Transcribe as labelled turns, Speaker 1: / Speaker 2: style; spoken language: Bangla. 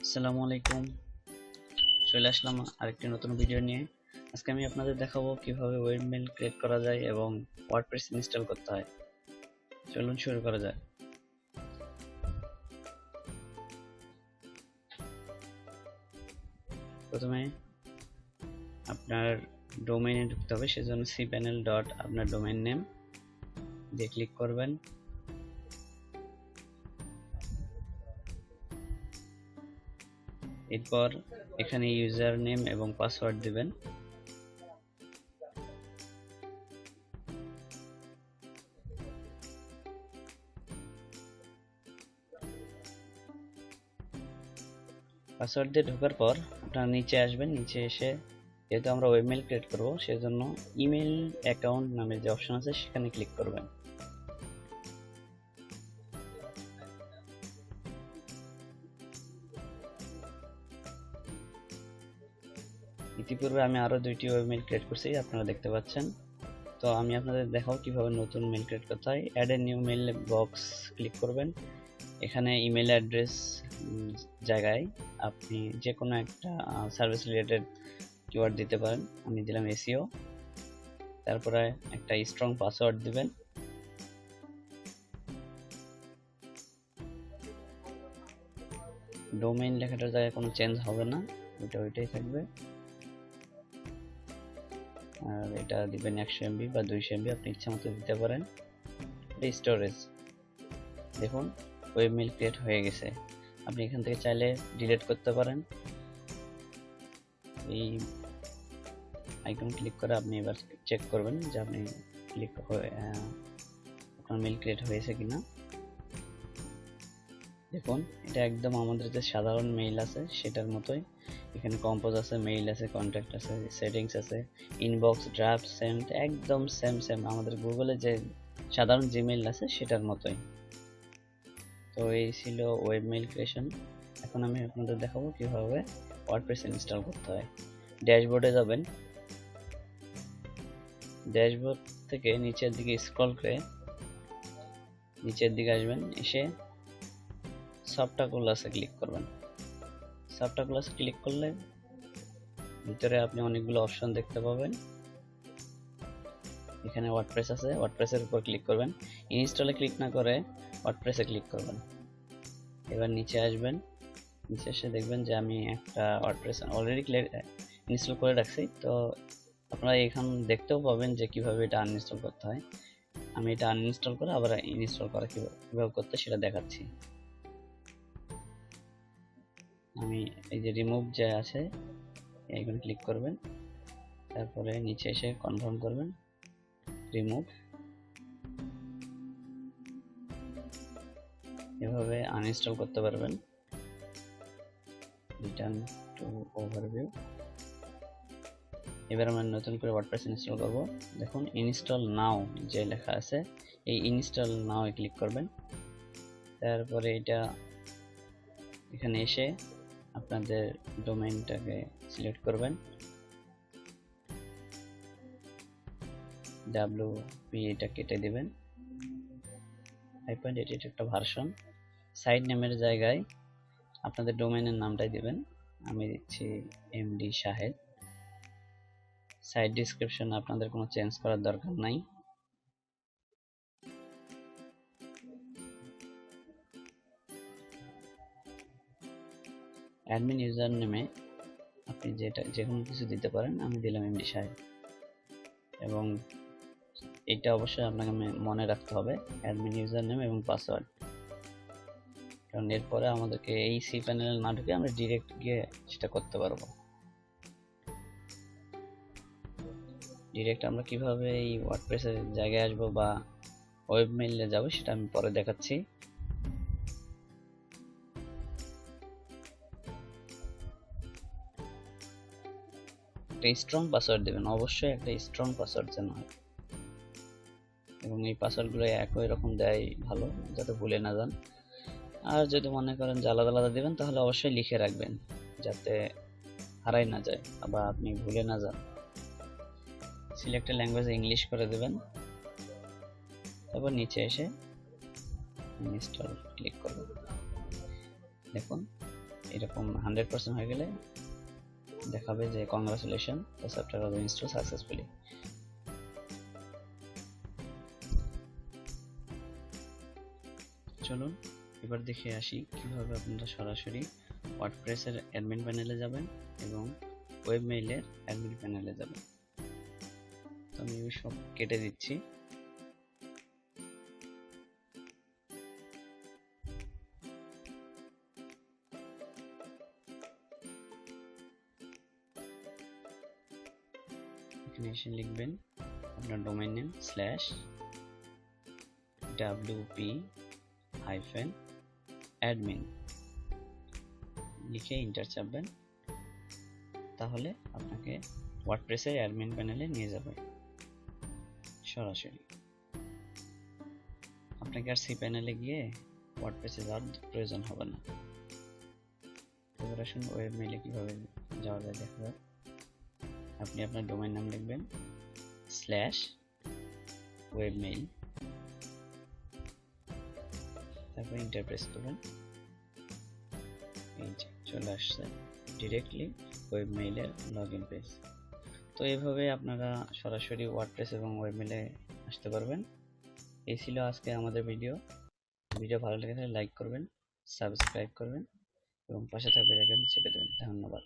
Speaker 1: আসসালামু আলাইকুম, চলে আসলাম আরেকটি নতুন ভিডিও নিয়ে। আজকে আমি আপনাদের দেখাবো কিভাবে ওয়েবমেল ক্রিয়েট করা যায় এবং ওয়ার্ডপ্রেস ইনস্টল করতে হয়। চলুন শুরু করা যায়। প্রথমে আপনার ডোমেইনে ঢুকতে হবে, সেজন্য cpanel ডট আপনার ডোমেইন নেম দিয়ে ক্লিক করবেন। এরপর এখানে ইউজার নেম এবং পাসওয়ার্ড দিবেন। পাসওয়ার্ড দিয়ে ঢোকার পর আপনারা নিচে আসবেন। নিচে এসে যেহেতু আমরা ওয়েবমেল ক্রিয়েট করব, সেজন্য ইমেল অ্যাকাউন্ট নামে যে অপশন আছে সেখানে ক্লিক করবেন। ইতিপূর্বে আমি আরো দুইটি ওয়েবমেল ক্রিয়েট করছি, আপনারা দেখতে পাচ্ছেন। তো আমি আপনাদের দেখাবো কিভাবে নতুন মেল ক্রিয়েট করতে হয়। Add a new mail box click করবেন। এখানে ইমেল অ্যাড্রেস জায়গায় আপনি যে কোনো একটা সার্ভিস রিলেটেড কিওয়ার্ড দিতে পারেন। আমি দিলাম এসইও। তারপরে একটা স্ট্রং পাসওয়ার্ড দিবেন। ডোমেইন লেখাটার জায়গায় কোনো চেঞ্জ হবে না, ওইটাই থাকবে। আর এটা দিবেন 100 MB বা 200 MB, আপনি ইচ্ছা মতো দিতে পারেন। স্টোরেজ দেখুন ওয়েবমেল ক্রিয়েট হয়ে গেছে। আপনি এখান থেকে চাইলে ডিলিট করতে পারেন। এই আইকন ক্লিক করে আপনি এবার চেক করবেন যে আপনি আপনার মেল ক্রিয়েট হয়েছে কিনা। দেখুন এটা একদম আমাদের যে সাধারণ মেইল আছে সেটার মতোই। এখানে কম্পোজ আছে, মেইল আছে, কন্ট্যাক্ট আছে, সেটিংস আছে, ইনবক্স, ড্রাফট, সেন্ড, একদম সেম আমাদের গুগলে যে সাধারণ জিমেইল আছে সেটার মতোই। তো এই ছিল ওয়েবমেল ক্রিয়েশন। এখন আমি আপনাদের দেখাবো কিভাবে ওয়ার্ডপ্রেস ইনস্টল করতে হয়। ড্যাশবোর্ডে যাবেন। ড্যাশবোর্ড থেকে নিচের দিকে স্ক্রল করে নিচের দিকে আসবেন। এসে সফটওয়্যার ক্লিক করবেন। সফটওয়্যার ক্লিক করলে ভিতরে আপনি অনেকগুলো অপশন দেখতে পাবেন। এখানে ওয়ার্ডপ্রেস আছে, ওয়ার্ডপ্রেসের উপর ক্লিক করবেন। ইনস্টলে ক্লিক না করে ওয়ার্ডপ্রেসে ক্লিক করবেন। এবার নিচে আসবেন। নিচে এসে দেখবেন যে আমি একটা ওয়ার্ডপ্রেস অলরেডি ইনস্টল করে রাখছি। তো আপনারা এখানে দেখতেও পাবেন যে কিভাবে এটা আনইনস্টল করতে হয়। আমি এটা আনইনস্টল করে আবার ইনস্টল করা কিভাবে করতে সেটা দেখাচ্ছি। আমি এই যে রিমুভ যে আছে এইখানে ক্লিক করবেন। তারপরে নিচে এসে কনফার্ম করবেন, রিমুভ। এভাবে আনইনস্টল করতে পারবেন। Return to overview. এবার আমরা নতুন করে ওয়ার্ডপ্রেস ইনস্টল করব। দেখুন ইনস্টল নাও যে লেখা আছে, এই ইনস্টল নাও এ ক্লিক করবেন। তারপরে এটা এখানে এসে আপনাদের ডোমেইনটাকে সিলেক্ট করবেন। WP এটা কেটে দিবেন। 5.8 এটা একটা ভার্সন। সাইট নেমের জায়গায় আপনাদের ডোমেইনের নামটাই দিবেন। আমি দিচ্ছি MD শাহেদ। সাইট ডেসক্রিপশন আপনাদের কোনো চেঞ্জ করার দরকার নাই। অ্যাডমিন ইউজার নেমে আপনি যে কোনো কিছু দিতে পারেন। আমি দিলাম MD শাহেদ। এবং এটা অবশ্যই আপনাকে মনে রাখতে হবে, অ্যাডমিন ইউজার নেম এবং পাসওয়ার্ড। কারণ এরপরে আমাদেরকে এই সি প্যানেলে না ঢুকে আমরা ডিরেক্ট গিয়ে সেটা করতে পারবো। ডিরেক্ট আমরা কিভাবে এই ওয়ার্ডপ্রেসের জায়গায় আসবো বা ওয়েবমেইলে যাব সেটা আমি পরে দেখাচ্ছি। একটা স্ট্রং পাসওয়ার্ড দেবেন, অবশ্যই একটা স্ট্রং পাসওয়ার্ড যেন হয়। এবং এই পাসওয়ার্ডগুলো একই রকম দেয় ভালো, যাতে ভুলে না যান। আর যদি মনে করেন যে আলাদা আলাদা দেবেন তাহলে অবশ্যই লিখে রাখবেন যাতে হারাই না যায় বা আপনি ভুলে না যান। সিলেক্ট ল্যাঙ্গুয়েজ ইংলিশ করে দেবেন। তারপর নিচে এসে ইনস্টল ক্লিক করবেন। দেখুন এরকম 100% হয়ে গেলে দেখাবে যে congratulation, the software was installed successfully. চলুন এবার দেখে আসি কিভাবে আপনারা সরাসরি ওয়ার্ডপ্রেসের অ্যাডমিন প্যানেলে যাবেন এবং ওয়েবমেইলের অ্যাডমিন প্যানেলে যাবেন। তো আমি সব কেটে দিচ্ছি। এখানে এসে লিখবেন আপনার ডোমেইন নেম /wp-admin লিখে এন্টার চাপবেন, তাহলে আপনাকে ওয়ার্ডপ্রেসের অ্যাডমিন প্যানেলে নিয়ে যাবে সরাসরি। আপনাকে আর সেই প্যানেলে গিয়ে ওয়ার্ডপ্রেসে যাওয়ার প্রয়োজন হবে না। এবার আসুন ওয়েবমেইলে কিভাবে যাওয়া যায় দেখা যাক। আপনি আপনার ডোমেইন নাম লিখবেন /webmail, তারপর এন্টার প্রেস করবেন। এই যে চলে আসছে ডিরেক্টলি ওয়েবমেইলের লগইন পেজ। তো এইভাবে আপনারা সরাসরি ওয়ার্ডপ্রেস এবং ওয়েবমেইলে আসতে পারবেন। এই ছিল আজকে আমাদের ভিডিও ভালো লেগে থাকলে লাইক করবেন, সাবস্ক্রাইব করবেন এবং পাশে থাকা বেল আইকন চেপে দেবেন। ধন্যবাদ।